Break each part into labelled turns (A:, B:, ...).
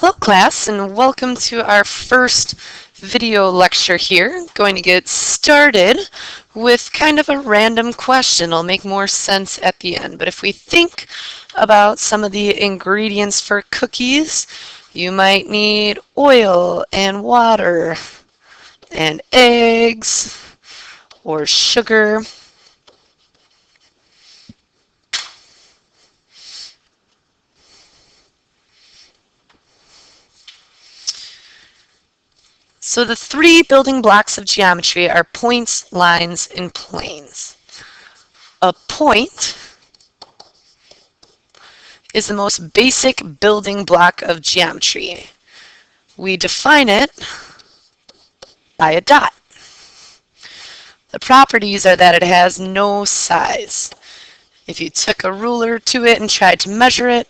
A: Hello class, and welcome to our first video lecture here. Going to get started with kind of a random question. It'll make more sense at the end. But if we think about some of the ingredients for cookies, you might need oil and water and eggs or sugar. So the three building blocks of geometry are points, lines, and planes. A point is the most basic building block of geometry. We define it by a dot. The properties are that it has no size. If you took a ruler to it and tried to measure it,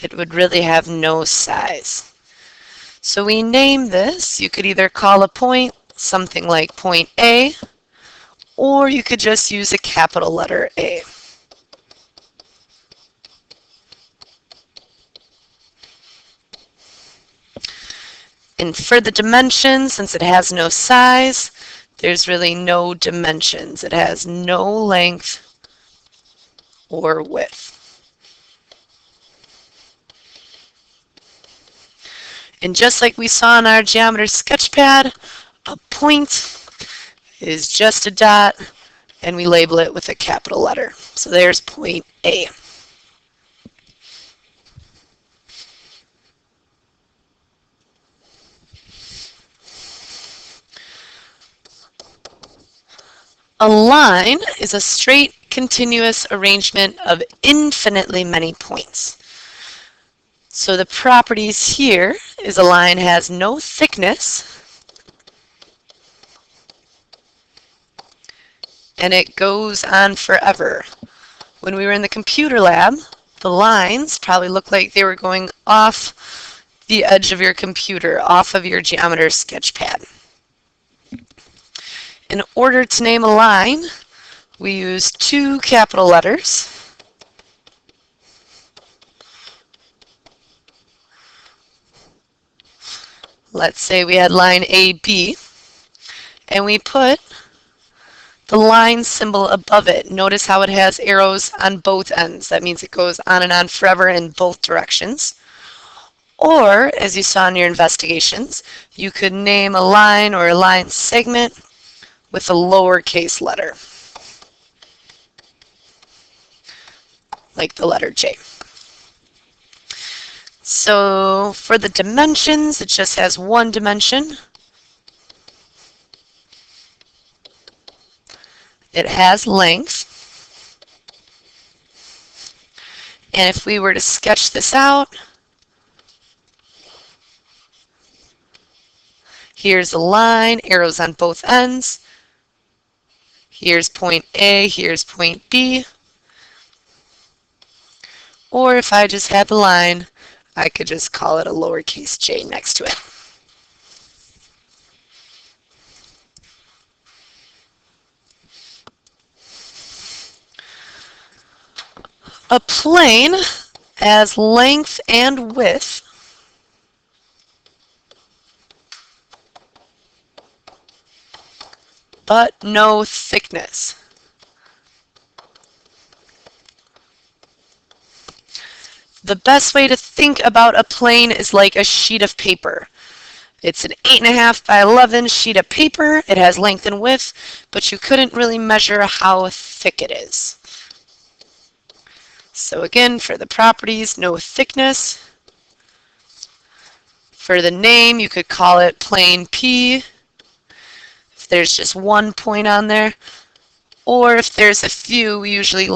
A: it would really have no size. So we name this. You could either call a point something like point A, or you could just use a capital letter A. And for the dimensions, since it has no size, there's really no dimensions. It has no length or width. And just like we saw in our geometry sketchpad, a point is just a dot, and we label it with a capital letter. So there's point A. A line is a straight, continuous arrangement of infinitely many points. So the properties here is a line has no thickness, and it goes on forever. When we were in the computer lab, the lines probably looked like they were going off the edge of your computer, off of your geometry sketchpad. In order to name a line, we use two capital letters. Let's say we had line AB, and we put the line symbol above it. Notice how it has arrows on both ends. That means it goes on and on forever in both directions. Or, as you saw in your investigations, you could name a line or a line segment with a lowercase letter, like the letter J. So for the dimensions, it just has one dimension. It has length. And if we were to sketch this out, here's a line, arrows on both ends. Here's point A, here's point B. Or if I just had the line, I could just call it a lowercase j next to it. A plane has length and width, but no thickness. The best way to think about a plane is like a sheet of paper. It's an 8.5 by 11 sheet of paper. It has length and width, but you couldn't really measure how thick it is. So again, for the properties, no thickness. For the name, you could call it plane P if there's just one point on there. Or if there's a few, we usually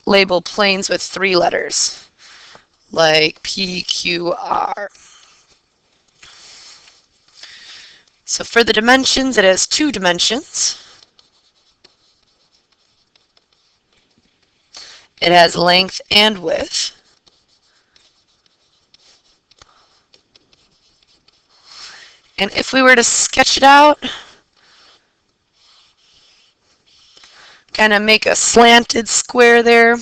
A: label planes with 3 letters, like P, Q, R. So for the dimensions, it has 2 dimensions. It has length and width. And if we were to sketch it out, kind of make a slanted square there.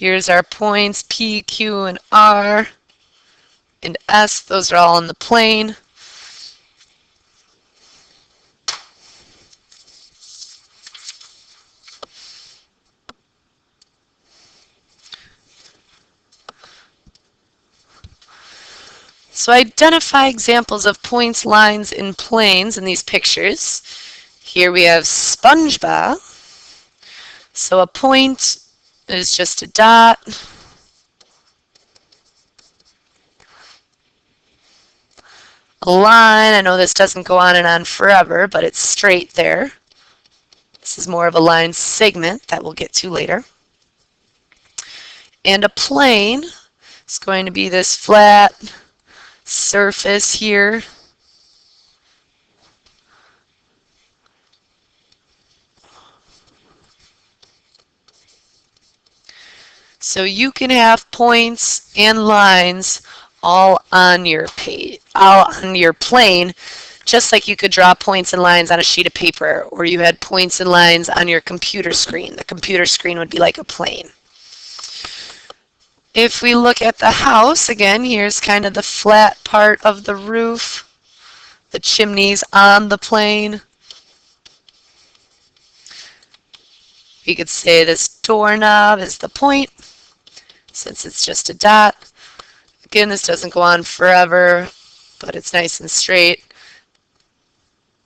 A: Here's our points, P, Q, and R, and S. Those are all on the plane. So identify examples of points, lines, and planes in these pictures. Here we have SpongeBob. So a point is just a dot. A line, I know this doesn't go on and on forever, but it's straight there. This is more of a line segment that we'll get to later. And a plane is going to be this flat surface here. So you can have points and lines all on your page, all on your plane, just like you could draw points and lines on a sheet of paper, or you had points and lines on your computer screen. The computer screen would be like a plane. If we look at the house, again, here's kind of the flat part of the roof, the chimneys on the plane. You could say this doorknob is the point, since it's just a dot. Again, this doesn't go on forever, but it's nice and straight.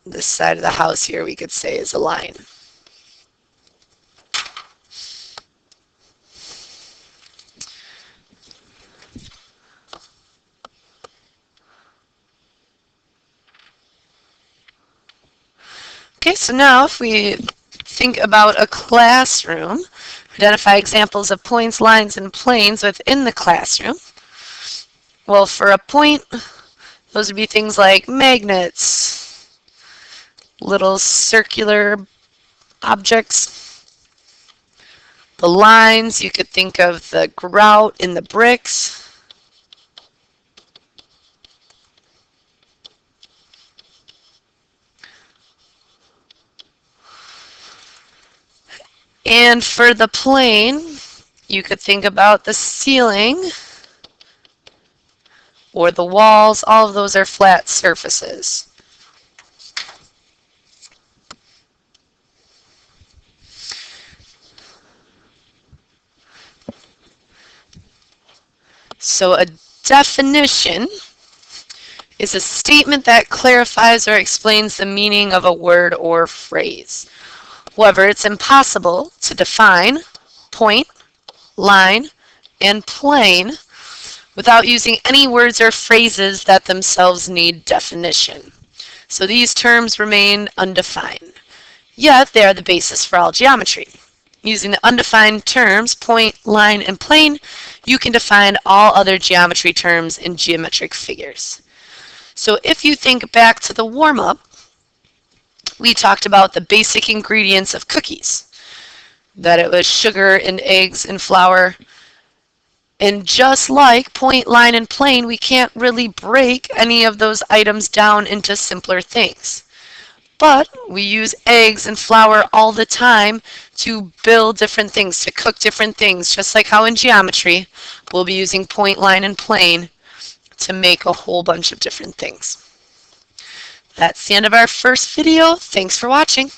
A: This side of the house here, we could say, is a line. Okay, so now if we think about a classroom, identify examples of points, lines, and planes within the classroom. Well, for a point, those would be things like magnets, little circular objects. The lines, you could think of the grout in the bricks. And for the plane, you could think about the ceiling or the walls. All of those are flat surfaces. So a definition is a statement that clarifies or explains the meaning of a word or phrase. However, it's impossible to define point, line, and plane without using any words or phrases that themselves need definition. So these terms remain undefined, yet they are the basis for all geometry. Using the undefined terms, point, line, and plane, you can define all other geometry terms in geometric figures. So if you think back to the warm-up, we talked about the basic ingredients of cookies, that it was sugar and eggs and flour. And just like point, line, and plane, we can't really break any of those items down into simpler things. But we use eggs and flour all the time to build different things, to cook different things, just like how in geometry, we'll be using point, line, and plane to make a whole bunch of different things. That's the end of our first video. Thanks for watching.